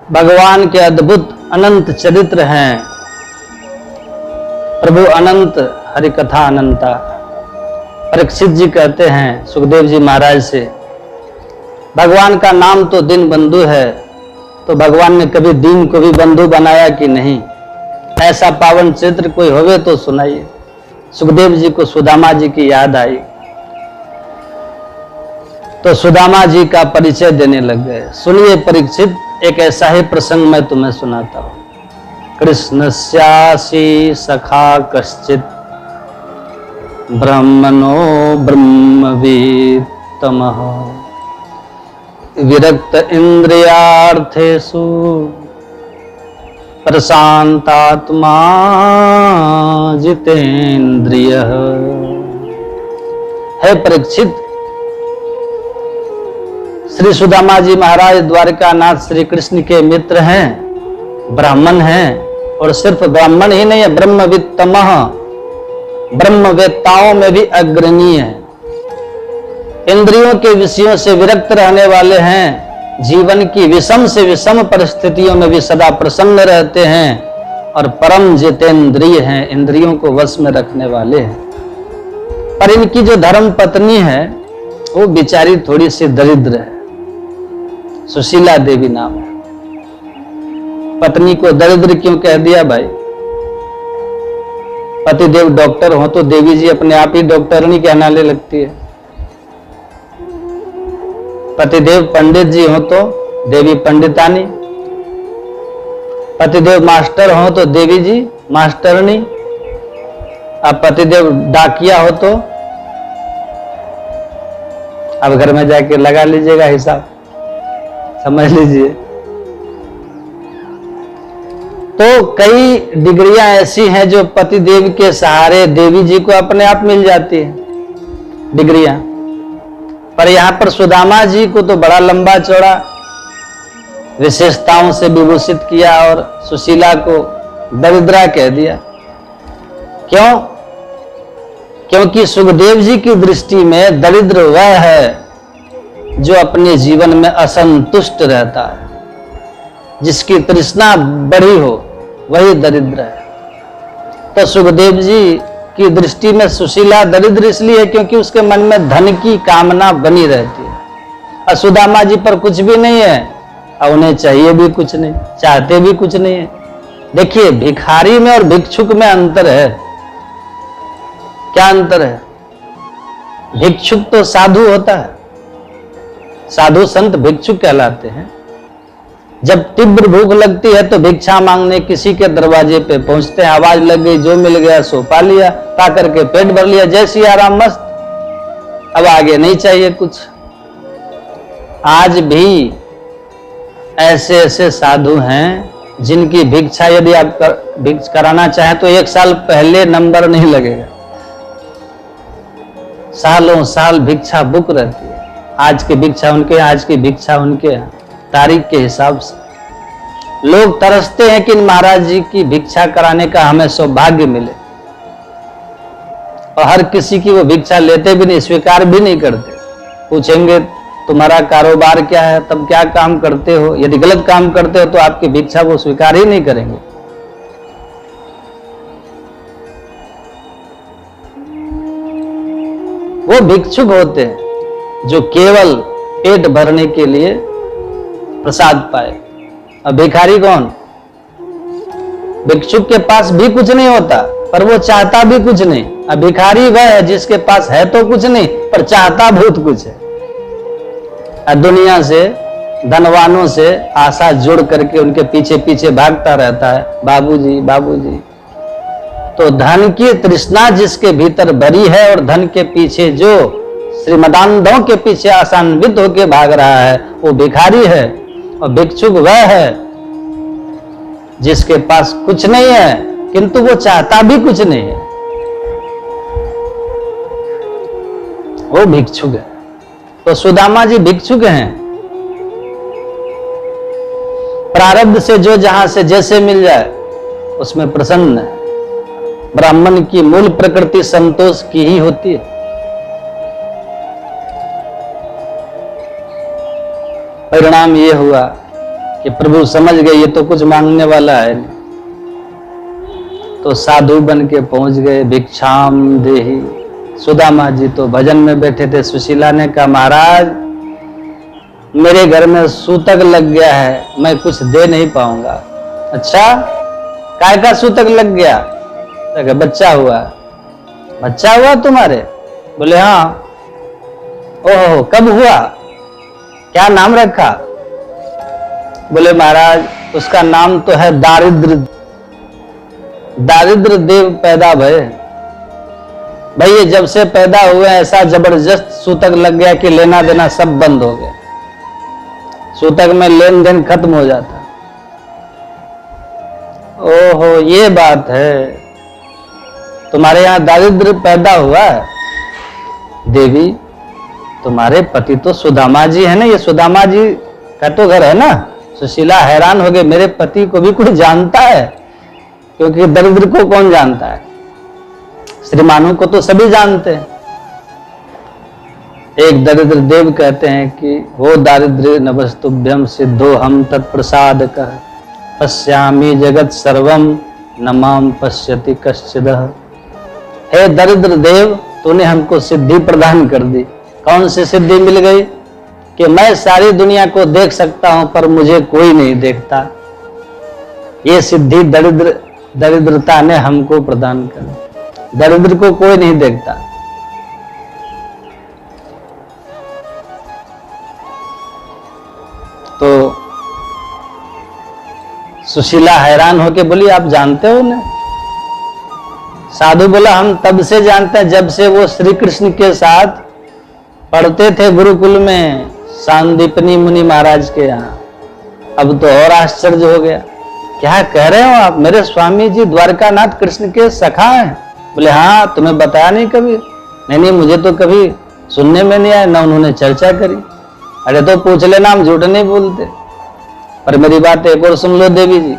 भगवान के अद्भुत अनंत चरित्र हैं। प्रभु अनंत, हरि कथा अनंता। परीक्षित जी कहते हैं सुखदेव जी महाराज से, भगवान का नाम तो दीन बंधु है, तो भगवान ने कभी दीन को भी बंधु बनाया कि नहीं? ऐसा पावन चरित्र कोई होवे तो सुनाइए। सुखदेव जी को सुदामा जी की याद आई, तो सुदामा जी का परिचय देने लग गए। सुनिए परीक्षित, एक ऐसा ही प्रसंग मैं तुम्हें सुनाता हूं। कृष्णस्यासि सखा कश्चित् ब्रह्मणो ब्रह्मवित्तमः विरक्त इंद्रियार्थेषु प्रशांतात्मा जितेन्द्रियः। है परीक्षित, श्री सुदामा जी महाराज द्वारकानाथ श्री कृष्ण के मित्र हैं, ब्राह्मण हैं, और सिर्फ ब्राह्मण ही नहीं है, ब्रह्मवित्तमः, ब्रह्मवेत्ताओं में भी अग्रणीय है। इंद्रियों के विषयों से विरक्त रहने वाले हैं, जीवन की विषम से विषम परिस्थितियों में भी सदा प्रसन्न रहते हैं, और परम जितेंद्रिय हैं, इंद्रियों को वश में रखने वाले हैं। पर इनकी जो धर्म पत्नी है वो बेचारी थोड़ी सी दरिद्र है, सुशीला देवी नाम है। पत्नी को दरिद्र क्यों कह दिया भाई? पतिदेव डॉक्टर हो तो देवी जी अपने आप ही डॉक्टरनी कहलाने लगती है। पतिदेव पंडित जी हो तो देवी पंडितानी, पतिदेव मास्टर हो तो देवी जी मास्टरनी, अब पतिदेव डाकिया हो तो अब घर में जाके लगा लीजिएगा हिसाब, समझ लीजिए। तो कई डिग्रियां ऐसी हैं जो पतिदेव के सहारे देवी जी को अपने आप मिल जाती है डिग्रियां। पर यहां पर सुदामा जी को तो बड़ा लंबा चौड़ा विशेषताओं से विभूषित किया और सुशीला को दरिद्रा कह दिया। क्यों? क्योंकि सुखदेव जी की दृष्टि में दरिद्र वह है जो अपने जीवन में असंतुष्ट रहता है, जिसकी तृष्णा बढ़ी हो, वही दरिद्र है। तो सुखदेव जी की दृष्टि में सुशीला दरिद्र इसलिए क्योंकि उसके मन में धन की कामना बनी रहती है, और सुदामा जी पर कुछ भी नहीं है, और उन्हें चाहिए भी कुछ नहीं, चाहते भी कुछ नहीं है। देखिए, भिखारी में और भिक्षुक में अंतर है। क्या अंतर है? भिक्षुक तो साधु होता है, साधु संत भिक्षुक कहलाते हैं। जब तीव्र भूख लगती है तो भिक्षा मांगने किसी के दरवाजे पे पहुंचते हैं, आवाज लग गई, जो मिल गया सो पा लिया, पा करके पेट भर लिया, जैसी आराम मस्त, अब आगे नहीं चाहिए कुछ। आज भी ऐसे ऐसे साधु हैं जिनकी भिक्षा यदि आप कराना चाहें तो 1 साल पहले नंबर नहीं लगेगा, सालों साल भिक्षा बुक रहती है। आज की भिक्षा उनके, आज की भिक्षा उनके, तारीख के हिसाब से। लोग तरसते हैं कि महाराज जी की भिक्षा कराने का हमें सौभाग्य मिले, और हर किसी की वो भिक्षा लेते भी नहीं, स्वीकार भी नहीं करते। पूछेंगे तुम्हारा कारोबार क्या है, तब क्या काम करते हो, यदि गलत काम करते हो तो आपकी भिक्षा वो स्वीकार ही नहीं करेंगे। वो भिक्षुक होते हैं जो केवल पेट भरने के लिए प्रसाद पाए। अब भिखारी कौन? भिक्षुक के पास भी कुछ नहीं होता पर वो चाहता भी कुछ नहीं। अब भिखारी वह है जिसके पास है तो कुछ नहीं पर चाहता बहुत कुछ है। दुनिया से, धनवानों से आशा जोड़ करके उनके पीछे पीछे भागता रहता है, बाबूजी बाबूजी। तो धन की तृष्णा जिसके भीतर भरी है और धन के पीछे जो श्रीमदानंदों के पीछे आशान्वित होकर भाग रहा है, वो भिखारी है। और भिक्षुक वह है जिसके पास कुछ नहीं है किंतु वो चाहता भी कुछ नहीं है, वो भिक्षुक है। तो सुदामा जी भिक्षुक हैं। प्रारब्ध से जो जहां से जैसे मिल जाए उसमें प्रसन्न है। ब्राह्मण की मूल प्रकृति संतोष की ही होती है। परिणाम ये हुआ कि प्रभु समझ गए ये तो कुछ मांगने वाला है नहीं। तो साधु बन के पहुंच गए, भिक्षाम देहि। सुदामा जी तो भजन में बैठे थे। सुशीला ने कहा महाराज मेरे घर में सूतक लग गया है, मैं कुछ दे नहीं पाऊंगा। अच्छा काय का सूतक लग गया? तो बच्चा हुआ। बच्चा हुआ तुम्हारे? बोले हाँ। ओहो कब हुआ? क्या नाम रखा? बोले महाराज उसका नाम तो है दारिद्र। दारिद्र देव पैदा भय। भाई ये जब से पैदा हुए ऐसा जबरदस्त सूतक लग गया कि लेना देना सब बंद हो गया। सूतक में लेन देन खत्म हो जाता। ओहो ये बात है, तुम्हारे यहां दारिद्र पैदा हुआ है। देवी तुम्हारे पति तो सुदामा जी है ना, ये सुदामा जी का तो घर है ना। सुशीला हैरान हो गए, मेरे पति को भी कोई जानता है? क्योंकि दरिद्र को कौन जानता है, श्रीमानों को तो सभी जानते हैं। एक दरिद्र देव कहते हैं कि वो दारिद्र्य नभस्तुभ्यम सिद्धो हम तत्प्रसाद कह पश्यामि जगत सर्वम न माम पश्यति कश्चिदः। हे दरिद्र देव तूने हमको सिद्धि प्रदान कर दी। कौन सी सिद्धि मिल गई? कि मैं सारी दुनिया को देख सकता हूं पर मुझे कोई नहीं देखता। ये सिद्धि दरिद्रता ने हमको प्रदान कर दी। दरिद्र को कोई नहीं देखता। तो सुशीला हैरान होके बोली आप जानते हो उन्हें? साधु बोला हम तब से जानते हैं जब से वो श्री कृष्ण के साथ पढ़ते थे गुरुकुल में सांदीपनी मुनि महाराज के यहाँ। अब तो और आश्चर्य हो गया। क्या कह रहे हो आप? मेरे स्वामी जी द्वारकानाथ कृष्ण के सखा हैं? बोले हाँ। तुम्हें बताया नहीं कभी? नहीं मुझे तो कभी सुनने में नहीं आया, ना उन्होंने चर्चा करी। अरे तो पूछ लेना, हम झूठ नहीं बोलते। पर मेरी बात एक और सुन लो देवी जी,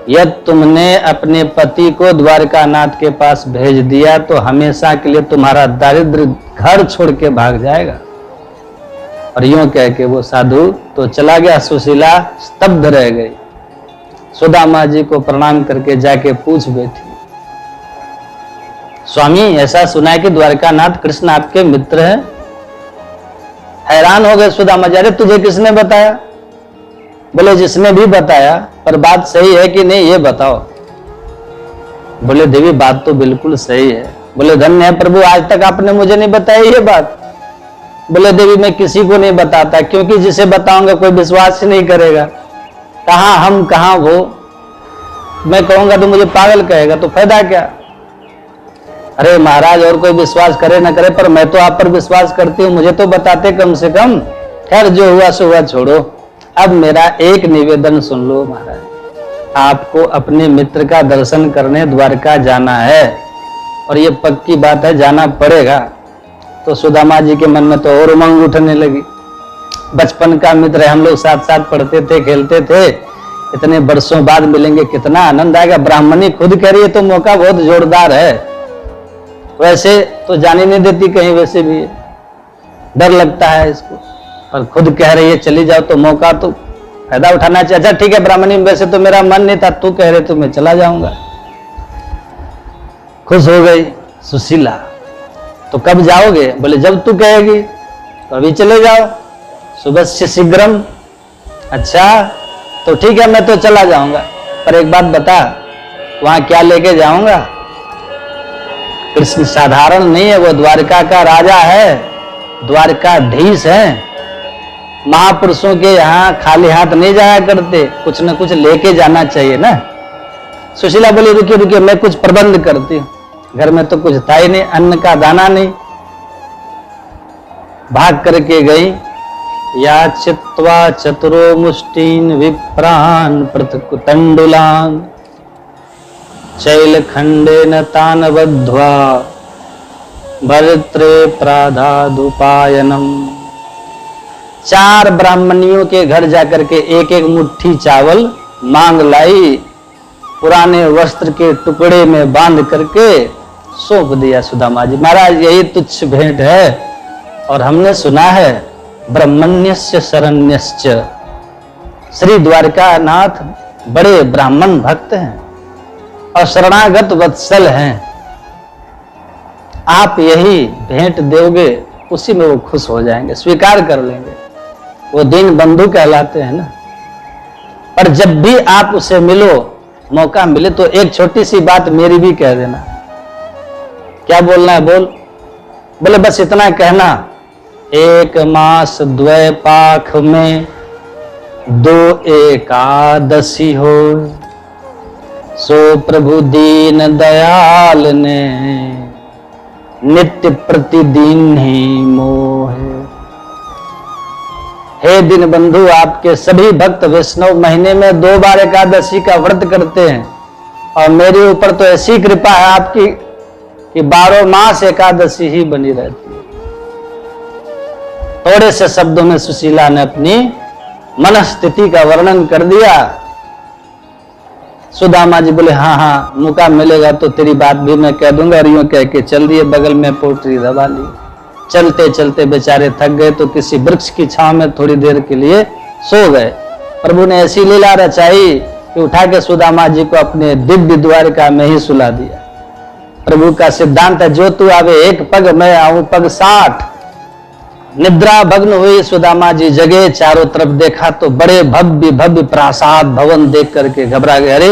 यदि तुमने अपने पति को द्वारकानाथ के पास भेज दिया तो हमेशा के लिए तुम्हारा दारिद्र घर छोड़ के भाग जाएगा। और यूं कह के वो साधु तो चला गया। सुशीला स्तब्ध रह गई। सुदामा जी को प्रणाम करके जाके पूछ बैठी, स्वामी ऐसा सुना है कि द्वारकानाथ कृष्ण आपके मित्र हैं? हैरान हो गए सुदामा जी। अरे तुझे किसने बताया? बोले जिसने भी बताया, पर बात सही है कि नहीं ये बताओ। बोले देवी बात तो बिल्कुल सही है। बोले धन्य है प्रभु, आज तक आपने मुझे नहीं बताई ये बात। बोले देवी मैं किसी को नहीं बताता, क्योंकि जिसे बताऊंगा कोई विश्वास ही नहीं करेगा। कहां हम कहां वो, मैं कहूंगा तो मुझे पागल कहेगा, तो फायदा क्या? अरे महाराज और कोई विश्वास करे ना करे, पर मैं तो आप पर विश्वास करती हूँ, मुझे तो बताते कम से कम। खैर जो हुआ सो हुआ, छोड़ो। अब मेरा एक निवेदन सुन लो महाराज, आपको अपने मित्र का दर्शन करने द्वारका जाना है, और ये पक्की बात है जाना पड़ेगा। तो सुदामा जी के मन में तो और उमंग उठने लगी। बचपन का मित्र है, हम लोग साथ साथ पढ़ते थे, खेलते थे, इतने बरसों बाद मिलेंगे, कितना आनंद आएगा। ब्राह्मणी खुद कह रही है तो मौका बहुत जोरदार है। वैसे तो जाने नहीं देती कहीं, वैसे भी डर लगता है इसको, पर खुद कह रही है चली जाओ तो मौका तो फायदा उठाना चाहिए। अच्छा ठीक है ब्राह्मणी, वैसे तो मेरा मन नहीं था, तू कह रहे तो मैं चला जाऊंगा। खुश हो गई सुशीला। तो कब जाओगे? बोले जब तू कहेगी। तो अभी चले जाओ, सुबह से शीघ्रम। अच्छा तो ठीक है मैं तो चला जाऊंगा, पर एक बात बता वहां क्या लेके जाऊंगा? कृष्ण साधारण नहीं है, वो द्वारका का राजा है, द्वारकाधीश है। महापुरुषों के यहाँ खाली हाथ नहीं जाया करते, कुछ न कुछ लेके जाना चाहिए ना। सुशीला बोली रुकिए रुकिए, मैं कुछ प्रबंध करती हूँ। घर में तो कुछ था ही नहीं, अन्न का दाना नहीं। भाग करके गई। या चित्वा चतुरो मुष्टीन विप्रान पृथकुतंडुलान चैल खंडेन तान बद्ध्वा भरत्रे प्राधादुपायनम। 4 ब्राह्मणियों के घर जाकर के एक एक मुट्ठी चावल मांग लाई, पुराने वस्त्र के टुकड़े में बांध करके सौंप दिया सुदामा जी। महाराज यही तुच्छ भेंट है, और हमने सुना है ब्रह्मण्यस्य शरण्यश्च श्री द्वारकानाथ बड़े ब्राह्मण भक्त हैं और शरणागत वत्सल हैं। आप यही भेंट दोगे, उसी में वो खुश हो जाएंगे, स्वीकार कर लेंगे। वो दीन बंधु कहलाते हैं ना। पर जब भी आप उसे मिलो, मौका मिले, तो एक छोटी सी बात मेरी भी कह देना। क्या बोलना है? बोले बस इतना कहना, एक मास द्वैपाख में 2 एकादशी हो, सो प्रभु दीन दयाल ने नित्य प्रतिदिन ही मोहे। हे दीन बंधु, आपके सभी भक्त वैष्णव महीने में 2 बार एकादशी का व्रत करते हैं और मेरे ऊपर तो ऐसी कृपा है आपकी कि 12 मास एकादशी ही बनी रहती है। थोड़े से शब्दों में सुशीला ने अपनी मनस्थिति का वर्णन कर दिया। सुदामा जी बोले हाँ हाँ, मौका मिलेगा तो तेरी बात भी मैं कह दूंगा। और यूं कह के चल दिए, बगल में पोटरी दबा ली। चलते चलते बेचारे थक गए तो किसी वृक्ष की छांव में थोड़ी देर के लिए सो गए। प्रभु ने ऐसी लीला रचाई कि उठा के सुदामा जी को अपने दिव्य द्वारका में ही सुला दिया। प्रभु का सिद्धांत है, जो तू आवे एक पग, मैं आऊं पग 60। निद्रा भग्न हुई सुदामा जी, जगे, चारों तरफ देखा तो बड़े भव्य भव्य प्रासाद भवन देख करके घबरा गए। अरे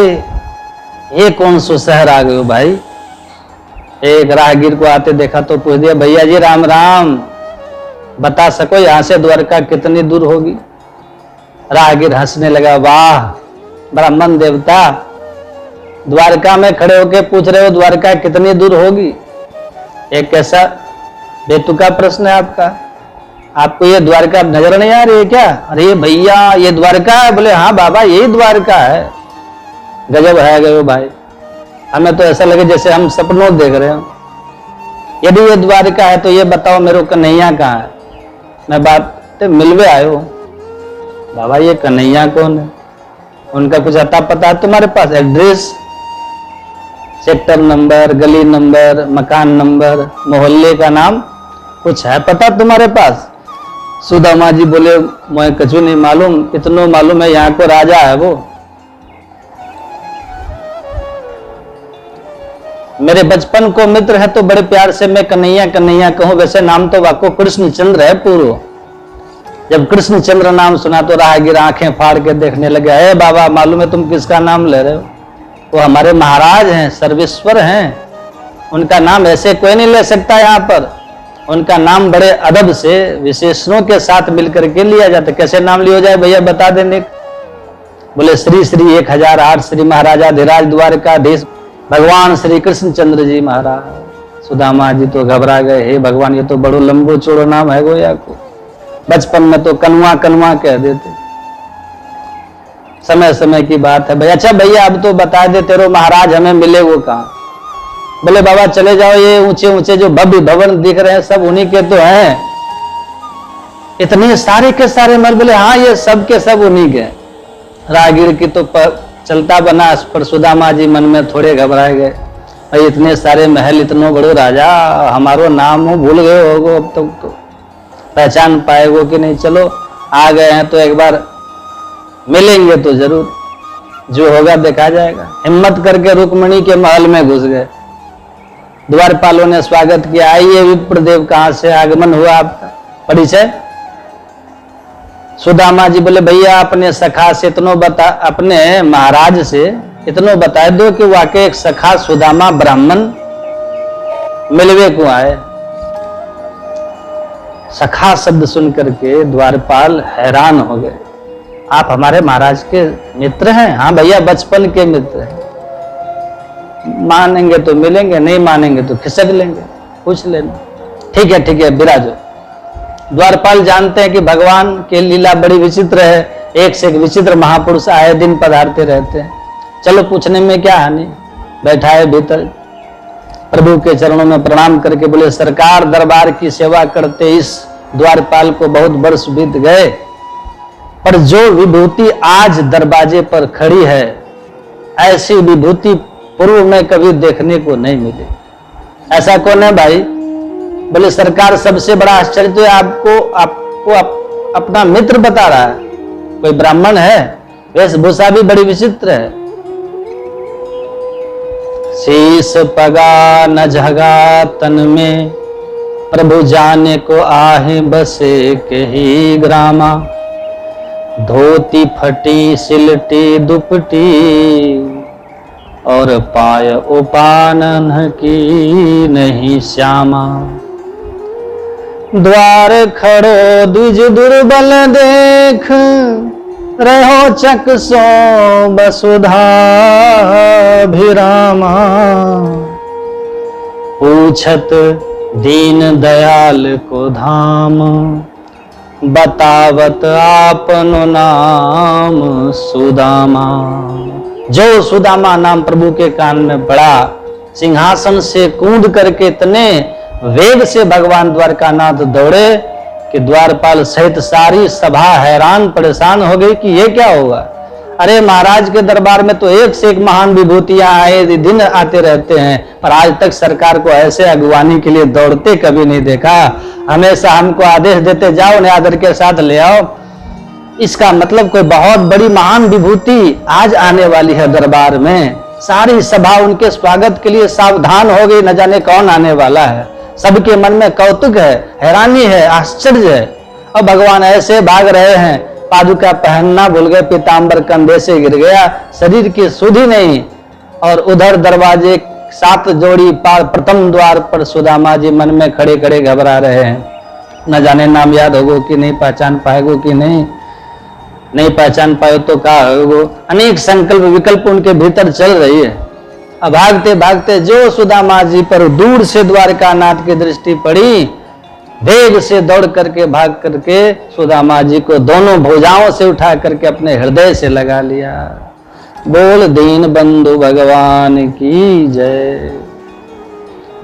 ये कौन सो शहर आ गए हो भाई? एक राहगीर को आते देखा तो पूछ दिया, भैया जी राम राम, बता सको यहां से द्वारका कितनी दूर होगी? राहगीर हंसने लगा, वाह ब्राह्मण देवता, द्वारका में खड़े होके पूछ रहे हो द्वारका कितनी दूर होगी? एक कैसा बेतुका प्रश्न है आपका। आपको ये द्वारका नजर नहीं आ रही है क्या? अरे भैया ये द्वारका है। बोले हाँ बाबा यही द्वारका है। गजब है गए भाई, हमें तो ऐसा लगे जैसे हम सपनों देख रहे हो। यदि ये द्वारका है तो ये बताओ मेरे कन्हैया कहाँ है? मैं बात मिलवे आयो। बाबा ये कन्हैया कौन है? उनका कुछ अता पता है तुम्हारे पास? एड्रेस, सेक्टर नंबर, गली नंबर, मकान नंबर, मोहल्ले का नाम कुछ है पता तुम्हारे पास? सुदामा जी बोले मैं कछु नहीं मालूम, इतना मालूम है यहाँ को राजा है वो। मेरे बचपन को मित्र है तो बड़े प्यार से मैं कन्हैया कन्हैया कहूं। वैसे नाम तो वाको कृष्णचंद्र है पूर्व। जब कृष्णचंद्र नाम सुना तो राहगीर आंखें फाड़ के देखने लगे। अरे बाबा मालूम है तुम किसका नाम ले रहे हो? वो हमारे महाराज हैं, सर्वेश्वर हैं, उनका नाम ऐसे कोई नहीं ले सकता। यहाँ पर उनका नाम बड़े अदब से विशेषणों के साथ मिलकर के लिया जाता। कैसे नाम लिया जाए भैया बता देने? बोले श्री श्री 1008 श्री महाराजाधिराज द्वारकाधीश भगवान श्री कृष्णचंद्र जी महाराज। सुदामा जी तो घबरा गए, हे भगवान ये तो बड़ो लंबो चौड़ो नाम है गोया को। बचपन में तो कनवा कनवा कह देते। समय समय की बात है भाई। अच्छा भैया अब तो बता दे तेरो महाराज हमें मिले वो कहाँ? बोले बाबा चले जाओ, ये ऊंचे ऊंचे जो भव्य भवन दिख रहे हैं सब उन्हीं के तो हैं। इतने सारे के सारे मर? बोले हाँ ये सब के सब उन्हीं के। राहगीर की तो चलता बना, पर सुदामा जी मन में थोड़े घबराए गए। भाई इतने सारे महल, इतनो बड़ो राजा, हमारो नाम हो भूल गए होगो, अब तक तो पहचान पाएगो कि नहीं? चलो आ गए हैं तो एक बार मिलेंगे तो जरूर, जो होगा देखा जाएगा। हिम्मत करके रुक्मणी के महल में घुस गए। द्वारपालों ने स्वागत किया, आइए विप्रदेव, कहां से आगमन हुआ आपका? परिचय? सुदामा जी बोले भैया अपने सखा से इतनो बता, अपने महाराज से इतनो बता दो कि वाकई एक सखा सुदामा ब्राह्मण मिलवे को आए। सखा शब्द सुन करके द्वारपाल हैरान हो गए। आप हमारे महाराज के मित्र हैं? हाँ भैया बचपन के मित्र हैं। मानेंगे तो मिलेंगे, नहीं मानेंगे तो खिसक लेंगे, पूछ लेना। ठीक है विराजो। द्वारपाल जानते हैं कि भगवान की लीला बड़ी विचित्र है, एक से एक विचित्र महापुरुष आए दिन पधारते रहते हैं। चलो पूछने में क्या हानि। बैठा है भीतर, प्रभु के चरणों में प्रणाम करके बोले सरकार दरबार की सेवा करते इस द्वारपाल को बहुत वर्ष बीत गए, पर जो विभूति आज दरवाजे पर खड़ी है ऐसी विभूति पूर्व में कभी देखने को नहीं मिली। ऐसा कौन है भाई? बोले सरकार सबसे बड़ा आश्चर्य तो आपको अपना मित्र बता रहा है। कोई ब्राह्मण है, वेशभूषा भी बड़ी विचित्र है। शीस पगा न झगा तन में, प्रभु जाने को आहे बसे के ही ग्रामा। धोती फटी सिलटी दुपटी, और पाय उपानन की नहीं श्यामा। द्वार खड़ो द्विज दुर्बल देख, रहो चक सो वसुधा भिरामा। पूछत दीन दयाल को धाम, बतावत आपनो नाम सुदामा। जो सुदामा नाम प्रभु के कान में पड़ा, सिंहासन से कूद करके इतने वेग से भगवान द्वारकानाथ दौड़े कि द्वारपाल सहित सारी सभा हैरान परेशान हो गई कि ये क्या होगा। अरे महाराज के दरबार में तो एक से एक महान विभूतियां आए दिन आते रहते हैं, पर आज तक सरकार को ऐसे अगवानी के लिए दौड़ते कभी नहीं देखा। हमेशा हमको आदेश देते जाओ, उन्हें आदर के साथ ले आओ। इसका मतलब कोई बहुत बड़ी महान विभूति आज आने वाली है दरबार में। सारी सभा उनके स्वागत के लिए सावधान हो गई, न जाने कौन आने वाला है। सबके मन में कौतुक है, हैरानी है, आश्चर्य है। और भगवान ऐसे भाग रहे हैं, पादुका पहनना भूल गए, पीताम्बर कंधे से गिर गया, शरीर की सुधि नहीं। और उधर दरवाजे 7 जोड़ी पार प्रथम द्वार पर सुदामा जी मन में खड़े खड़े घबरा रहे हैं। न जाने नाम याद होगो कि नहीं, पहचान पाएगो कि नहीं, नहीं पहचान पाए तो क्या होगो। अनेक संकल्प विकल्प उनके भीतर चल रही है। अब भागते भागते जो सुदामा जी पर दूर से द्वारकानाथ की दृष्टि पड़ी, वेग से दौड़ करके भाग करके सुदामा जी को दोनों भुजाओं से उठा करके अपने हृदय से लगा लिया। बोल दीन बंधु भगवान की जय।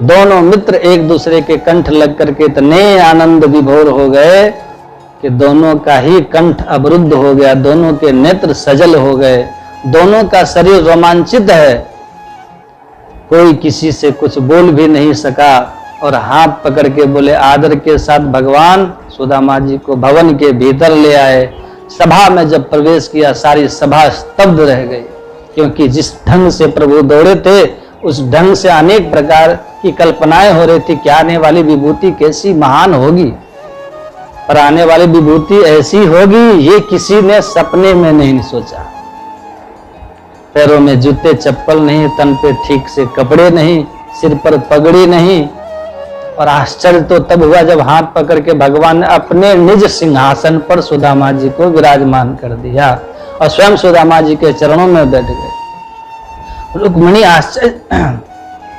दोनों मित्र एक दूसरे के कंठ लग करके इतने आनंद विभोर हो गए कि दोनों का ही कंठ अवरुद्ध हो गया, दोनों के नेत्र सजल हो गए, दोनों का शरीर रोमांचित है। कोई किसी से कुछ बोल भी नहीं सका और हाथ पकड़ के बोले आदर के साथ भगवान सुदामा जी को भवन के भीतर ले आए। सभा में जब प्रवेश किया, सारी सभा स्तब्ध रह गई, क्योंकि जिस ढंग से प्रभु दौड़े थे उस ढंग से अनेक प्रकार की कल्पनाएं हो रही थी कि आने वाली विभूति कैसी महान होगी। पर आने वाली विभूति ऐसी होगी ये किसी ने सपने में नहीं सोचा। पैरों में जूते चप्पल नहीं, तन पे ठीक से कपड़े नहीं, सिर पर पगड़ी नहीं। और आश्चर्य तो तब हुआ जब हाथ पकड़ के भगवान ने अपने निज सिंहासन पर सुदामा जी को विराजमान कर दिया और स्वयं सुदामा जी के चरणों में बैठ गए। रुक्मिणी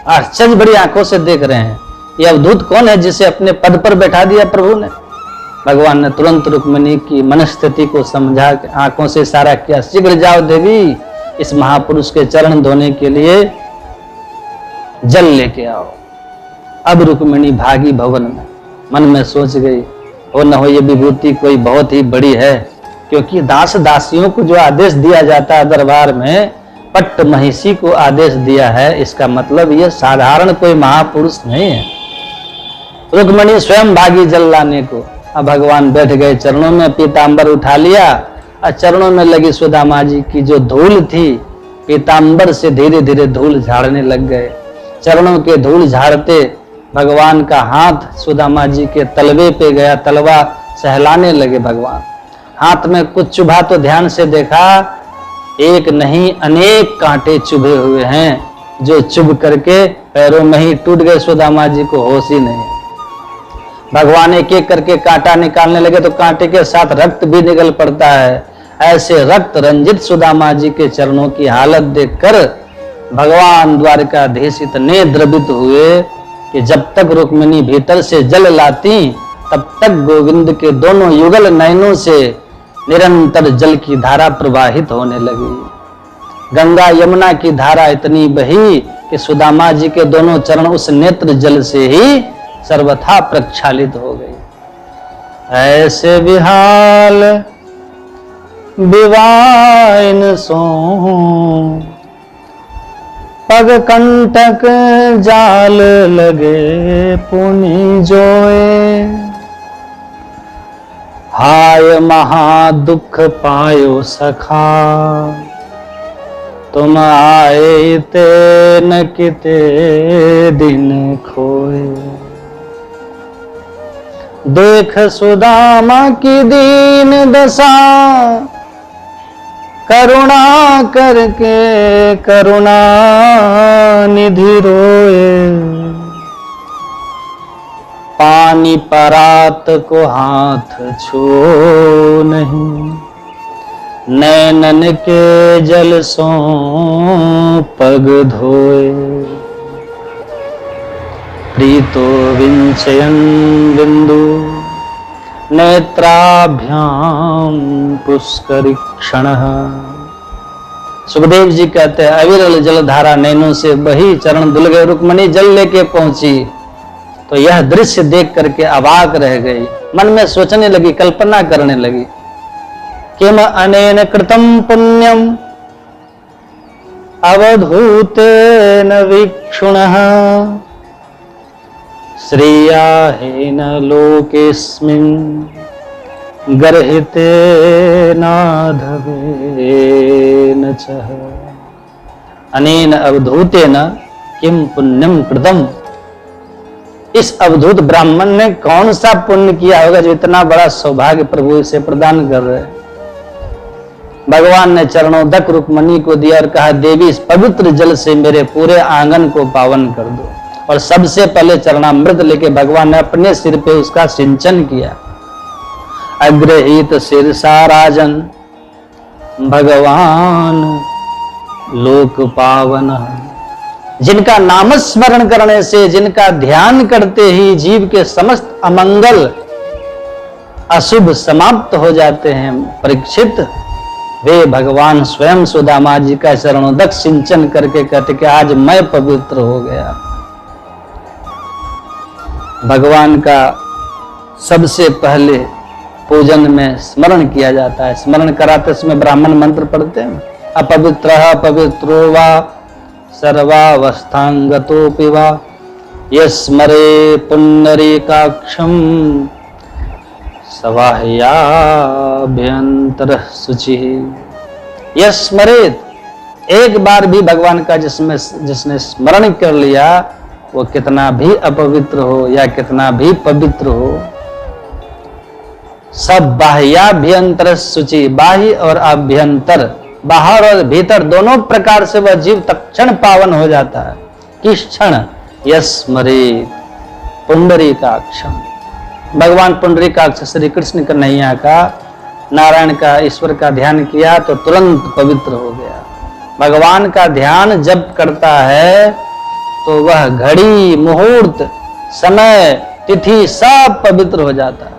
आश्चर्य बड़ी आंखों से देख रहे हैं, ये अवधूत कौन है जिसे अपने पद पर बैठा दिया प्रभु ने। भगवान ने तुरंत रुक्मिणी की मनस्थिति को समझा, आंखों से इशारा किया, शीघ्र जाओ देवी, इस महापुरुष के चरण धोने के लिए जल लेके आओ। अब रुक्मिणी भागी भवन में, मन में सोच गई हो न हो ये विभूति कोई बहुत ही बड़ी है, क्योंकि दास दासियों को जो आदेश दिया जाता है दरबार में, पट्ट महिषी को आदेश दिया है, इसका मतलब ये साधारण कोई महापुरुष नहीं है। रुक्मिणी स्वयं भागी जल लाने को। अब भगवान बैठ गए चरणों में, पीताम्बर उठा लिया और चरणों में लगी सुदामा जी की जो धूल थी, पीताम्बर से धीरे धीरे धूल झाड़ने लग गए। चरणों के धूल झाड़ते भगवान का हाथ सुदामा जी के तलवे पे गया, तलवा सहलाने लगे भगवान। हाथ में कुछ चुभा तो ध्यान से देखा, एक नहीं अनेक कांटे चुभे हुए हैं, जो चुभ करके पैरों में ही टूट गए। सुदामा जी को होश ही नहीं। भगवान एक एक करके कांटा निकालने लगे तो कांटे के साथ रक्त भी निकल पड़ता है। ऐसे रक्त रंजित सुदामा जी के चरणों की हालत देखकर भगवान द्वारकाधीश इतने द्रवित हुए कि जब तक रुक्मिणी भीतर से जल लाती तब तक गोविंद के दोनों युगल नयनों से निरंतर जल की धारा प्रवाहित होने लगी। गंगा यमुना की धारा इतनी बही कि सुदामा जी के दोनों चरण उस नेत्र जल से ही सर्वथा प्रक्षालित हो गई। ऐसे विहाल विवाइन सो पग कंटक जाल लगे पुनि जोए। हाय महा दुख पायो सखा, तुम आए ते न किते दिन खोए। देख सुदामा की दीन दशा, करुणा करके करुणा निधि रोए। पानी परात को हाथ छू नहीं, नैनन के जल सो पग धोए। प्रीतो विंचयन बिंदु नेत्राभ्याम पुष्करीक्षण। सुखदेव जी कहते हैं अविरल जलधारा नैनों से बही, चरण धुल गए, रुक्मणी जल लेके पहुंची तो यह दृश्य देख करके अवाक रह गई। मन में सोचने लगी, कल्पना करने लगी, किम अनेन कृतम पुण्यम अवधूतेन वीक्षुणः, श्रेया हेन लोकेस्मिन् गर्हिते नाधवेन चः। अनेन अवधूतेन किम पुण्यम कृतम, इस अवधूत ब्राह्मण ने कौन सा पुण्य किया होगा जो इतना बड़ा सौभाग्य प्रभु इसे प्रदान कर रहे हैं। भगवान ने चरणोदक रुक्मणी को दिया और कहा, देवी इस पवित्र जल से मेरे पूरे आंगन को पावन कर दो। और सबसे पहले चरणामृत लेके भगवान ने अपने सिर पे उसका सिंचन किया। अग्रहित सिरसा राजन भगवान लोक पावन, जिनका नामस्मरण करने से, जिनका ध्यान करते ही जीव के समस्त अमंगल अशुभ समाप्त हो जाते हैं। परीक्षित वे भगवान स्वयं सुदामा जी का चरणोदक सिंचन करके कहते कि आज मैं पवित्र हो गया। भगवान का सबसे पहले पूजन में स्मरण किया जाता है। स्मरण कराते समय ब्राह्मण मंत्र पढ़ते हैं, अपवित्रः पवित्रो वा सर्वावस्थांगतोऽपि वा यस्मरे पुण्डरीकाक्षं सवाह्याभ्यन्तरः शुचिः। यस्मरेत, एक बार भी भगवान का जिसने स्मरण कर लिया वो कितना भी अपवित्र हो या कितना भी पवित्र हो, सब बाह्याभ्यंतर शुचि, बाह्य और अभ्यंतर, बाहर और भीतर दोनों प्रकार से वह जीव तत्क्षण पावन हो जाता है। किस क्षण? यस्मरे पुंडरीकाक्षम, भगवान पुंडरीकाक्ष श्री कृष्ण कन्हैया का, नारायण का, ईश्वर का ध्यान किया तो तुरंत पवित्र हो गया। भगवान का ध्यान जब करता है तो वह घड़ी, मुहूर्त, समय, तिथि सब पवित्र हो जाता है।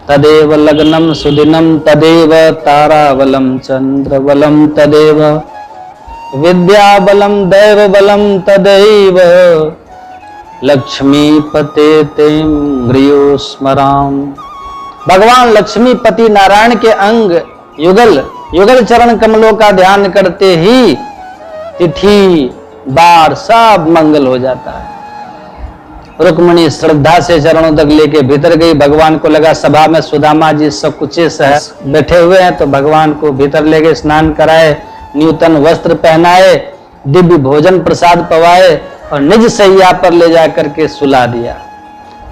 तदेव लग्नम सुदिनम तदेव ताराबलम चंद्रबलम तदेव विद्याबलम दैवबलम तदैव लक्ष्मीपते तेम गृयो स्मराम। भगवान लक्ष्मीपति नारायण के अंग युगल युगल चरण कमलों का ध्यान करते ही तिथि बार सब मंगल हो जाता है। रुक्मणी श्रद्धा से चरणों तक लेके भीतर गई। भगवान को लगा सभा में सुदामा जी सकुचे सह बैठे हुए हैं तो भगवान को भीतर ले गए, स्नान कराए, नूतन वस्त्र पहनाए, दिव्य भोजन प्रसाद पवाए और निज सैया पर ले जाकर के सुला दिया।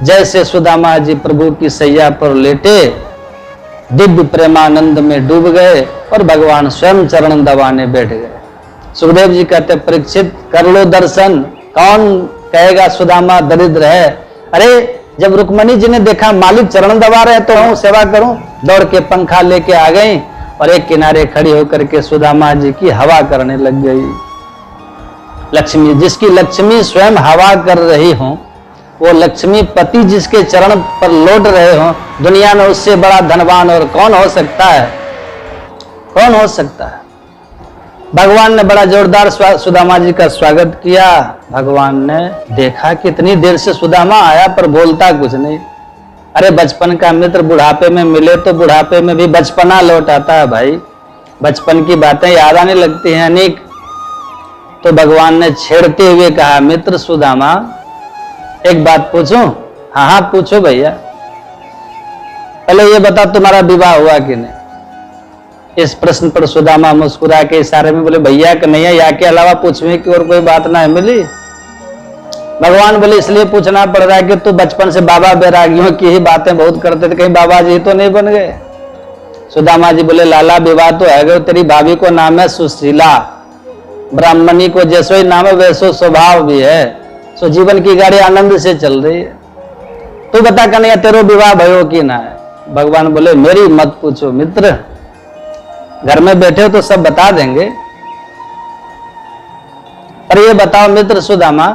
जैसे सुदामा जी प्रभु की सैया पर लेटे दिव्य प्रेमानंद में डूब गए और भगवान स्वयं चरण दबाने बैठ गए। सुखदेव जी कहते, परीक्षित कर लो दर्शन, कौन कहेगा सुदामा दरिद्र है। अरे जब रुक्मणी जी ने देखा मालिक चरण दबा रहे तो हूं सेवा करूं, दौड़ के पंखा लेके आ गई और एक किनारे खड़ी होकर के सुदामा जी की हवा करने लग गई। लक्ष्मी, जिसकी लक्ष्मी स्वयं हवा कर रही हो, वो लक्ष्मी पति जिसके चरण पर लौट रहे हो, दुनिया में उससे बड़ा धनवान और कौन हो सकता है? कौन हो सकता है? भगवान ने बड़ा जोरदार सुदामा जी का स्वागत किया। भगवान ने देखा कितनी देर से सुदामा आया पर बोलता कुछ नहीं। अरे बचपन का मित्र बुढ़ापे में मिले तो बुढ़ापे में भी बचपना लौट आता है भाई, बचपन की बातें याद आने लगती हैं अनेक। तो भगवान ने छेड़ते हुए कहा, मित्र सुदामा एक बात पूछूं? हाँ हाँ पूछो भैया। पहले ये बता तुम्हारा विवाह हुआ कि नहीं। इस प्रश्न पर सुदामा मुस्कुरा के इशारे में बोले भैया कन्हैया या के अलावा पूछने की और कोई बात ना मिली। भगवान बोले इसलिए पूछना पड़ रहा है कि तू बचपन से बाबा बैरागियों की ही बातें बहुत करते थे, कहीं बाबा जी तो नहीं बन गए। सुदामा जी बोले लाला विवाह तो है गए, तेरी भाभी को नाम है सुशीला, ब्राह्मणी को जैसो ही नाम है वैसो स्वभाव भी है, सो जीवन की गाड़ी आनंद से चल रही है। तू बता कन्हैया तेरो विवाह भयो कि ना है। भगवान बोले मेरी मत पूछो मित्र, घर में बैठे हो तो सब बता देंगे, पर ये बताओ मित्र सुदामा,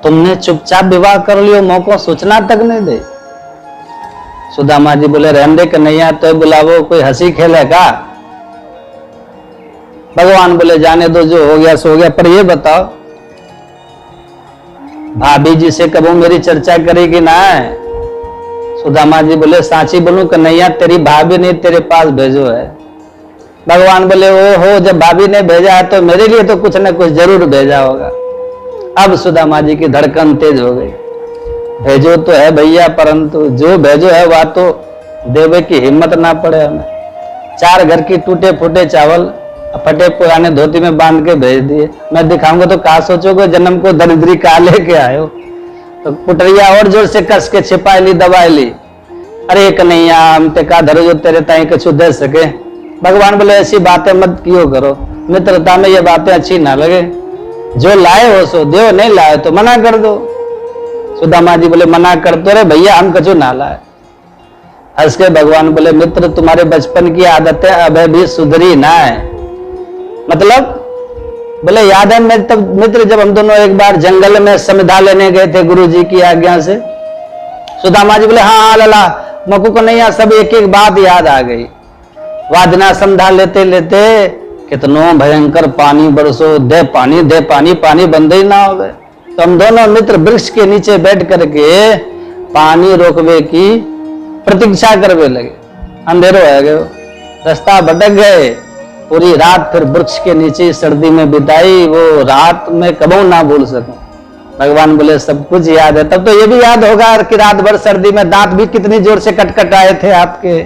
तुमने चुपचाप विवाह कर लियो, मौको सूचना तक नहीं दे। सुदामा जी बोले रहने दे कन्हैया, तो बुलावो, कोई हंसी खेल है का। भगवान बोले जाने दो, जो हो गया सो हो गया, पर ये बताओ भाभी जी से कबू मेरी चर्चा करेगी ना है। सुदामा जी बोले सांची बोलूं कन्हैया, तेरी भाभी ने तेरे पास भेजो है। भगवान बोले ओ हो, जब भाभी ने भेजा है तो मेरे लिए तो कुछ न कुछ जरूर भेजा होगा। अब सुदामा जी की धड़कन तेज हो गई। भेजो तो है भैया, परंतु जो भेजो है वह तो देवे की हिम्मत ना पड़े हमें। 4 घर की टूटे फूटे चावल फटे पुराने धोती में बांध के भेज दिए। मैं दिखाऊंगा तो कहा सोचोगे जन्म को दरिद्री कहा लेके आयो। तो पुटरिया और जोर से कस के छिपाई ली, दबाई ली। अरे कन्हैया हम ते का धरो जो तेरे ताई कछु दे सके। भगवान बोले ऐसी बातें मत कियो करो, मित्रता में ये बातें अच्छी ना लगे। जो लाए हो सो दो, नहीं लाए तो मना कर दो। सुदामा जी बोले मना कर दो रे भैया, हम कछु ना लाए। हंस के भगवान बोले मित्र तुम्हारे बचपन की आदतें अब भी सुधरी ना है। मतलब बोले याद है मैं तब मित्र जब हम दोनों एक बार जंगल में समिधा लेने गए थे गुरु जी की आज्ञा से। सुदामा जी बोले हाँ लाला, मकू को नहीं सब एक एक बात याद आ गई। वादना समझा लेते लेते कितनों भयंकर पानी बरसो, दे पानी दे पानी, पानी बंद ही ना हो गए। तो हम दोनों मित्र वृक्ष के नीचे बैठ करके पानी रोकवे की प्रतीक्षा करवे लगे। अंधेरो है गए, रास्ता भटक गए। पूरी रात फिर वृक्ष के नीचे सर्दी में बिताई, वो रात में कबू ना भूल सकूं। भगवान बोले सब कुछ याद है, तब तो ये भी याद होगा कि रात भर सर्दी में दांत भी कितनी जोर से कटकटाए थे आपके।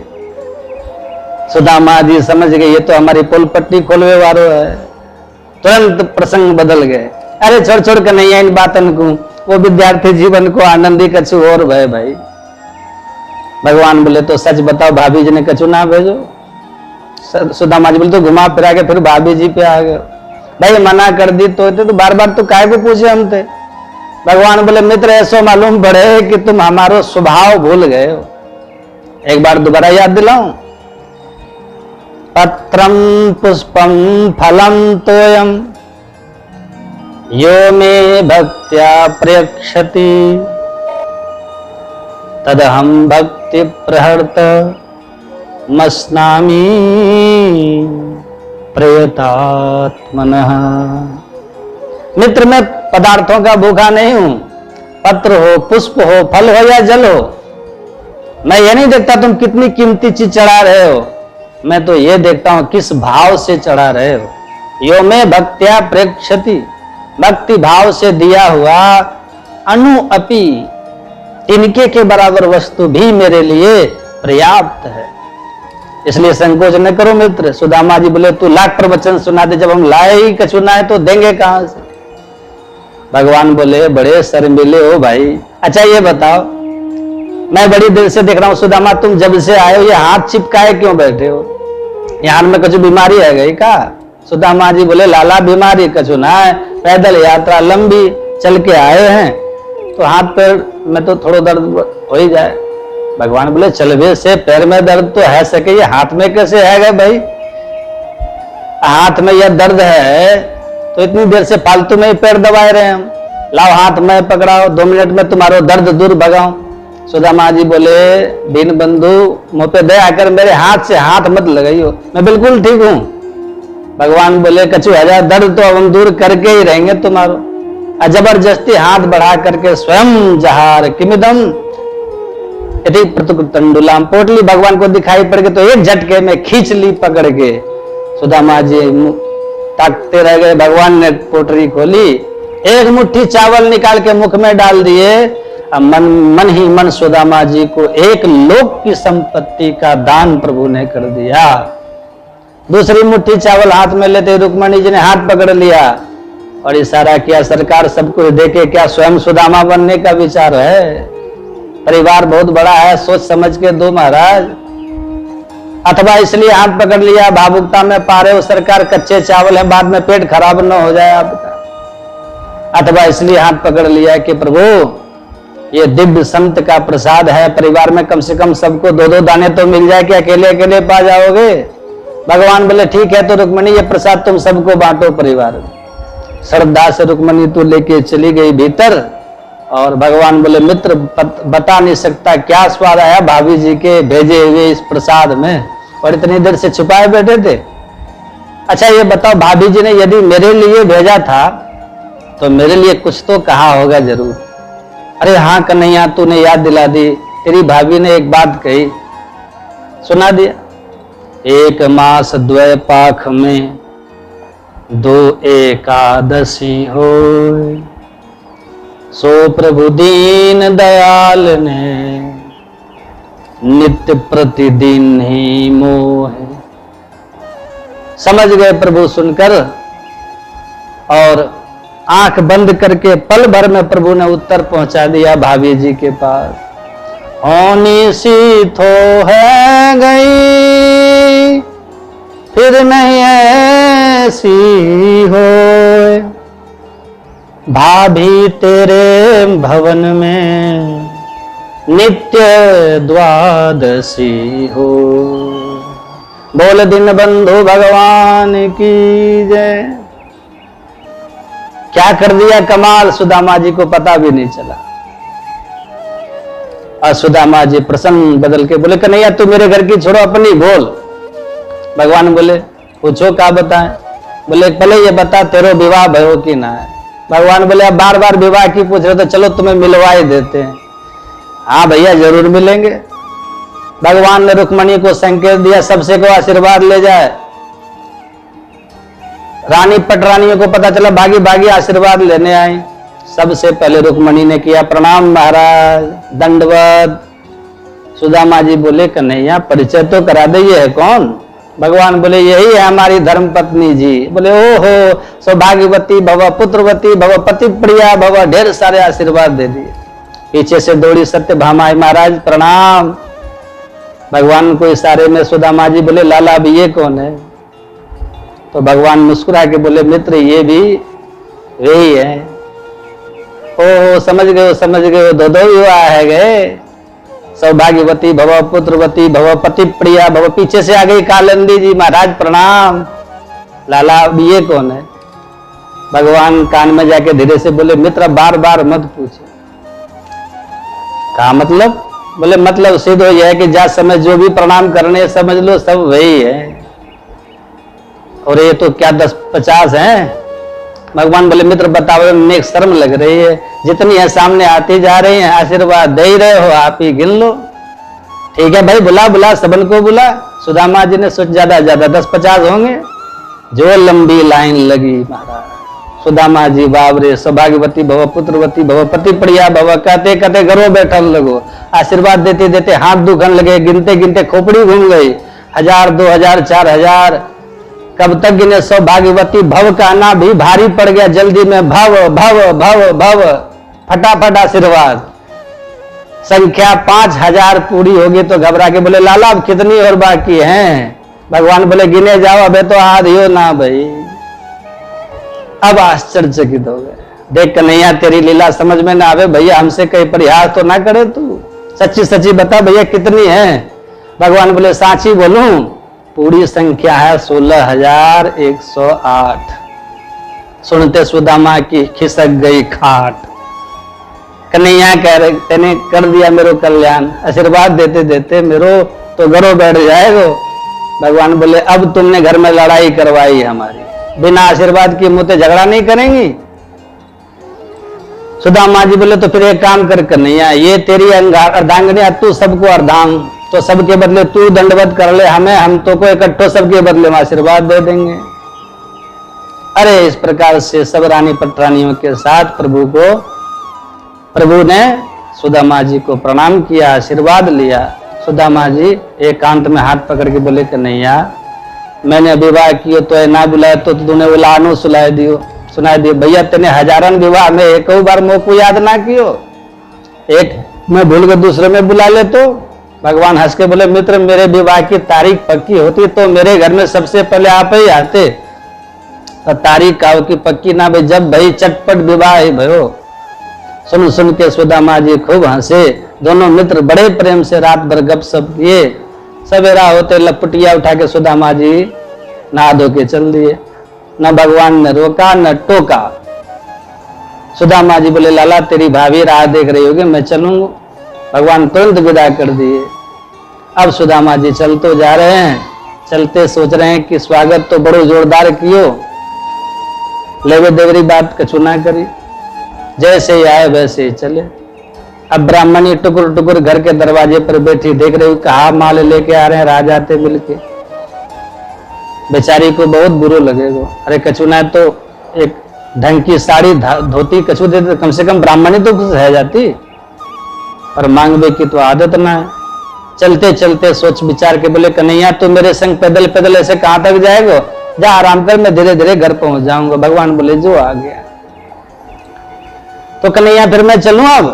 सुदामा जी समझ गए ये तो हमारी पुल पट्टी खोलवे वालो है। तुरंत प्रसंग बदल गए। अरे छोड़ छोड़ कर नहीं है इन बातन को, वो विद्यार्थी जीवन को आनंदी कछु और भय भाई। भगवान बोले तो सच बताओ भाभी जी ने कछु ना भेजो। सुदामा जी बोले तो घुमा फिरा के फिर भाभी जी पे आ गए। भाई मना कर दी तो बार बार तो काहे को पूछे हम थे। भगवान बोले मित्र ऐसो मालूम पड़े कि तुम हमारो स्वभाव भूल गए हो। एक बार दोबारा याद दिलाऊं। पत्रम पुष्पम फलम तोयम यो मे भक्त्या प्रयक्षति तदहम भक्ति प्रहर्त मस्नामी प्रयतात्मनः। मित्र मैं पदार्थों का भूखा नहीं हूं, पत्र हो पुष्प हो फल हो या जल हो। मैं ये नहीं देखता तुम कितनी कीमती चीज चढ़ा रहे हो, मैं तो ये देखता हूं किस भाव से चढ़ा रहे हो। यो में भक्त्या प्रेक्षति, भक्ति भाव से दिया हुआ अनु अपि, तिनके के बराबर वस्तु भी मेरे लिए पर्याप्त है, इसलिए संकोच न करो मित्र। सुदामा जी बोले तू लाख प्रवचन सुना दे, जब हम लाए ही कछु ना है तो देंगे कहां से। भगवान बोले बड़े शर्मिले हो भाई। अच्छा ये बताओ, मैं बड़ी देर से देख रहा हूं सुदामा तुम जब से आए हो ये हाथ चिपकाए क्यों बैठे हो, यहाँ में कुछ बीमारी है गई का। सुदामा जी बोले लाला बीमारी कछु ना है, पैदल यात्रा लंबी चल के आए हैं तो हाथ पैर में तो थोड़ा दर्द हो ही जाए। भगवान बोले चलवे से पैर में दर्द तो है सके, ये हाथ में कैसे है गए भाई। हाथ में यह दर्द है तो इतनी देर से फालतू में ही पैर दबाए रहे हम, लाओ हाथ में पकड़ाओ 2 मिनट में तुम्हारा दर्द दूर भगाओ। सुदामा जी बोले दीन बंधु मुझ पे दया कर, मेरे हाथ से हाथ मत लगाइयो, मैं बिल्कुल ठीक हूं। भगवान बोले कछु हजार दर्द तो हम दूर करके ही रहेंगे तुम्हारो। जबरदस्ती हाथ बढ़ा करके स्वयं जहार किमिदम यदि प्रतुकुतंडुलाम, पोटली भगवान को दिखाई पड़ गई तो एक झटके में खींच ली पकड़ के। सुदामा जी ताकते रह गए। भगवान ने पोटली खोली, एक मुट्ठी चावल निकाल के मुख में डाल दिए अब मन ही मन सुदामा जी को 1 लोक की संपत्ति का दान प्रभु ने कर दिया। दूसरी मुट्ठी चावल हाथ में लेते रुक्मणी जी ने हाथ पकड़ लिया और इशारा किया, सरकार सब कुछ देके क्या स्वयं सुदामा बनने का विचार है? परिवार बहुत बड़ा है, सोच समझ के दो महाराज। अथवा इसलिए हाथ पकड़ लिया भावुकता में पा रहे हो सरकार, कच्चे चावल है, बाद में पेट खराब न हो जाए आपका। अथवा इसलिए हाथ पकड़ लिया कि प्रभु ये दिव्य संत का प्रसाद है, परिवार में कम से कम सबको 2-2 दाने तो मिल जाए कि अकेले अकेले पा जाओगे? भगवान बोले ठीक है, तो रुक्मणी ये प्रसाद तुम सबको बांटो परिवार में। श्रद्धा से रुक्मणी तो लेके चली गई भीतर और भगवान बोले मित्र बता नहीं सकता क्या स्वाद आया भाभी जी के भेजे हुए इस प्रसाद में, और इतनी देर से छुपाए बैठे थे। अच्छा ये बताओ, भाभी जी ने यदि मेरे लिए भेजा था तो मेरे लिए कुछ तो कहा होगा जरूर। अरे हाँ कन्हैया, तूने याद दिला दी, तेरी भाभी ने एक बात कही, सुना दिया। 1 मास 2 पाख में 2 एकादशी हो, सो प्रभु दीन दयाल ने नित्य प्रतिदिन ही मोह। समझ गए प्रभु सुनकर, और आंख बंद करके पल भर में प्रभु ने उत्तर पहुंचा दिया भाभी जी के पास। होनी सी तो है गई, फिर नहीं ऐसी हो, भाभी तेरे भवन में नित्य द्वादशी हो। बोल दिन बंधु भगवान की जय। क्या कर दिया कमाल, सुदामा जी को पता भी नहीं चला। और सुदामा जी प्रसन्न बदल के बोले कन्हैया तू मेरे घर की छोड़ो, अपनी बोल। भगवान बोले पूछो क्या बताएं? बोले पहले ये बता तेरो विवाह भयो कि ना है? भगवान बोले अब बार बार विवाह की पूछ रहे तो चलो तुम्हें मिलवा ही देते हैं। हाँ भैया जरूर मिलेंगे। भगवान ने रुक्मणी को संकेत दिया सबसे को आशीर्वाद ले जाए। रानी पटरानियों को पता चला, भागी भागी आशीर्वाद लेने आई। सबसे पहले रुक्मणी ने किया प्रणाम महाराज, दंडवत। सुदामा जी बोले कन्हैया परिचय तो करा दे, ये है कौन? भगवान बोले यही है हमारी धर्म पत्नी जी। बोले ओहो सौभाग्यवती भव, पुत्रवती भव, पति प्रिया भव, ढेर सारे आशीर्वाद दे दिए। पीछे से दौड़ी सत्यभामा, महाराज प्रणाम। भगवान को इशारे में सुदामा जी बोले लाला अब ये कौन है? तो भगवान मुस्कुरा के बोले मित्र ये भी वही है। ओ समझ गए समझ गए, दो दो विवाह है गए। सौभाग्यवती भव, पुत्रवती भव, पति प्रिया भव। पीछे से आ गई कालिंदी जी, महाराज प्रणाम। लाला अब ये कौन है? भगवान कान में जाके धीरे से बोले मित्र बार बार मत पूछे। कहा मतलब? बोले मतलब सिद्ध हो जाए कि जा समय जो भी प्रणाम करने समझ लो सब वही है। और ये तो क्या 10-50 हैं? भगवान बोले मित्र बताओ, नेक शर्म लग रही है, जितनी है सामने आती जा रही है, आशीर्वाद दे ही रहे हो, आप ही गिन लो। ठीक है भाई बुला बुला, सबन को बुला। सुदामा जी ने सोच ज्यादा 10-50 होंगे। जो लंबी लाइन लगी महाराज। सुदामा जी बाबरे सौभाग्यवती भव, पुत्रवती भव, पति प्रिया भव कहते कहते घरों बैठल लगो। आशीर्वाद देते देते हाथ दुखन लगे, गिनते गिनते खोपड़ी घूम गई। 1000, 2000, 4000 कब तक गिने। सौभाग्यवती भव कहना भी भारी पड़ गया। जल्दी में भव भव भव भव, फटाफट आशीर्वाद। संख्या 5000 पूरी होगी तो घबरा के बोले लाला अब कितनी और बाकी हैं? भगवान बोले गिने जाओ, अबे तो आधी हो ना भाई। अब आश्चर्यचकित हो गए। देख कन्हैया तेरी लीला समझ में ना आवे भैया, हमसे कहीं परिहास तो ना करे तू, सच्ची सच्ची बता भैया कितनी है? भगवान बोले साची बोलूं? पूरी संख्या है 16108। सुनते सुदामा की खिसक गई खाट। कन्हैया कह रहे तेने कर दिया मेरो कल्याण, आशीर्वाद देते देते मेरो तो घरों बैठ जाएगो। भगवान बोले अब तुमने घर में लड़ाई करवाई हमारी, बिना आशीर्वाद की मुझसे झगड़ा नहीं करेंगी? सुदामा जी बोले तो फिर एक काम कर कन्हैया, ये तेरी अर्धांगिनी, तू सबको अर्धांग, तो सबके बदले तू दंडवत कर ले हमें, हम तो को इकट्ठो सबके बदले में आशीर्वाद दे देंगे। अरे इस प्रकार से सब रानी पटरानियों के साथ प्रभु ने सुदामा जी को प्रणाम किया, आशीर्वाद लिया। सुदामा जी एकांत में हाथ पकड़ के बोले कि कन्हैया, मैंने विवाह किया तो ना बुलाया तो तूने उलानो सुनाई दियो भैया, तेने हजारन विवाह में एक बार मोह को याद ना कियो, एक मैं भूल कर दूसरे में बुला ले तो। भगवान हंस के बोले, मित्र मेरे विवाह की तारीख पक्की होती तो मेरे घर में सबसे पहले आप ही आते, और तारीख काव की पक्की ना भाई, जब भाई चटपट विवाह ही भयो। सुन सुन के सुदामा जी खूब हंसे। दोनों मित्र बड़े प्रेम से रात भर गपशप किए। सवेरा होते लपटिया उठा के सुदामा जी नहा धो के चल दिए। न भगवान ने रोका न टोका। सुदामा जी बोले, लाला तेरी भाभी राह देख रही होगी, मैं चलूंगा। भगवान तुरंत विदा कर दिए। अब सुदामा जी चल तो जा रहे हैं, चलते सोच रहे हैं कि स्वागत तो बड़ो जोरदार कियो, लेवे देवरी बात कछु ना करी, जैसे ही आए वैसे ही चले। अब ब्राह्मणी टुकुर टुकुर घर के दरवाजे पर बैठी देख रही, कहा माल लेके आ रहे हैं राजा थे मिलके। बेचारी को बहुत बुरा लगेगा। अरे कछु ना तो एक ढंग की साड़ी धोती कछु देते, कम से कम ब्राह्मणी तो खुश रह जाती, और मांगवे की तो आदत ना है। चलते चलते सोच विचार के बोले, कन्हैया तू मेरे संग पैदल पैदल ऐसे कहां तक जाएगा, जा आराम कर, मैं धीरे धीरे घर पहुंच जाऊंगा। भगवान बोले, जो आ गया। तो कन्हैया फिर मैं चलूं अब?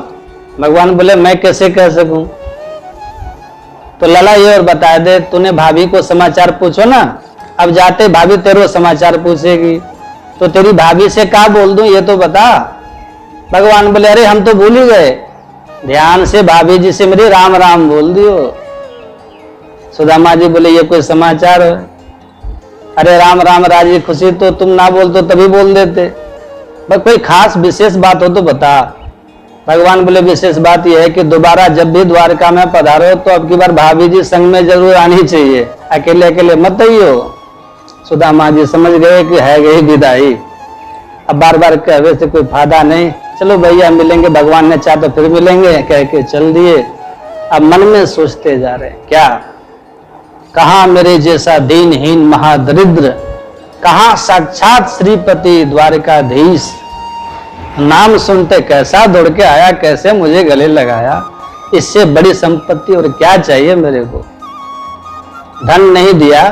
भगवान बोले, मैं कैसे कह सकूं। तो लाला ये और बता दे, तूने भाभी को समाचार पूछो ना, अब जाते भाभी तेरो समाचार पूछेगी तो तेरी भाभी से क्या बोल दूं ये तो बता। भगवान बोले, अरे हम तो भूल ही गए, ध्यान से भाभी जी से मेरी राम राम बोल दियो। सुदामा जी बोले, ये कोई समाचार है? अरे राम राम राजी खुशी तो तुम ना बोल तो तभी बोल देते, बस कोई खास विशेष बात हो तो बता। भगवान बोले, विशेष बात यह है कि दोबारा जब भी द्वारका में पधारो तो अब की बार भाभी जी संग में जरूर आनी चाहिए, अकेले अकेले मत आइयो। सुदामा जी समझ गए कि है गई विदाई, अब बार बार कहवे से कोई फायदा नहीं, चलो भैया मिलेंगे, भगवान ने चाहा तो फिर मिलेंगे, कह के चल दिए। अब मन में सोचते जा रहे, क्या कहा मेरे जैसा दीनहीन महादरिद्र, कहा साक्षात श्रीपति द्वारकाधीश, नाम सुनते कैसा दौड़ के आया, कैसे मुझे गले लगाया, इससे बड़ी संपत्ति और क्या चाहिए मेरे को। धन नहीं दिया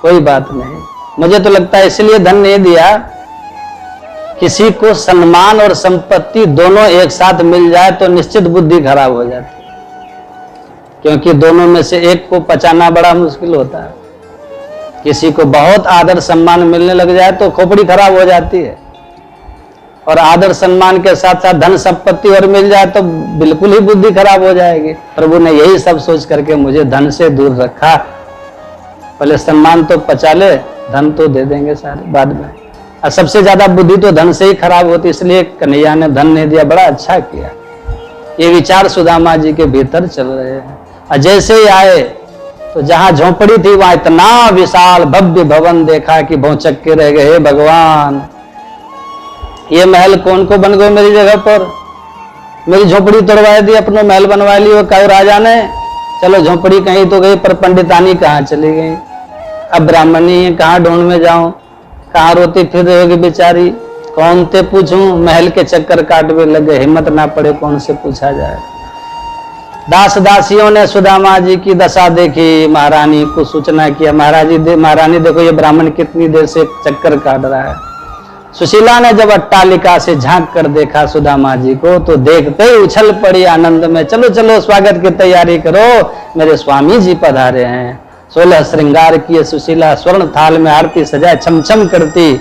कोई बात नहीं, मुझे तो लगता है इसलिए धन नहीं दिया, किसी को सम्मान और संपत्ति दोनों एक साथ मिल जाए तो निश्चित बुद्धि खराब हो जाती है, क्योंकि दोनों में से एक को पचाना बड़ा मुश्किल होता है। किसी को बहुत आदर सम्मान मिलने लग जाए तो खोपड़ी खराब हो जाती है, और आदर सम्मान के साथ साथ धन संपत्ति और मिल जाए तो बिल्कुल ही बुद्धि खराब हो जाएगी। प्रभु ने यही सब सोच करके मुझे धन से दूर रखा, पहले सम्मान तो पचा ले, धन तो दे देंगे सारे बाद में। और सबसे ज्यादा बुद्धि तो धन से ही खराब होती, इसलिए कन्हैया ने धन नहीं दिया, बड़ा अच्छा किया। ये विचार सुदामा जी के भीतर चल रहे हैं। और जैसे ही आए तो जहां झोंपड़ी थी वहां इतना विशाल भव्य भवन देखा कि भौचक के रह गए, भगवान ये महल कौन को बन गए मेरी जगह पर, मेरी झोपड़ी तोड़वा दी, अपना महल बनवा ली, काऊ राजा ने। चलो झोपड़ी कहीं तो गई, पर पंडितानी कहाँ चली गई, अब ब्राह्मणी कहाँ ढूंढ में जाऊं, कहाँ रोती फिर रहोगी बेचारी, कौन से पूछूं, महल के चक्कर काटवे लगे, हिम्मत ना पड़े कौन से पूछा जाए। दास दासियों ने सुदामा जी की दशा देखी, महारानी को सूचना किया, महारानी देखो ये ब्राह्मण कितनी देर से चक्कर काट रहा है। सुशीला ने जब अट्टालिका से झांक कर देखा सुदामा जी को तो देखते ही उछल पड़ी आनंद में, चलो चलो स्वागत की तैयारी करो, मेरे स्वामी जी पधारे हैं। 16 श्रृंगार किए सुशीला स्वर्ण थाल में आरती सजाए छमछम करती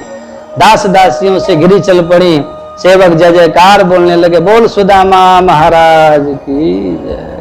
दास दासियों से घिरी चल पड़ी। सेवक जय जयकार बोलने लगे, बोल सुदामा महाराज की जय।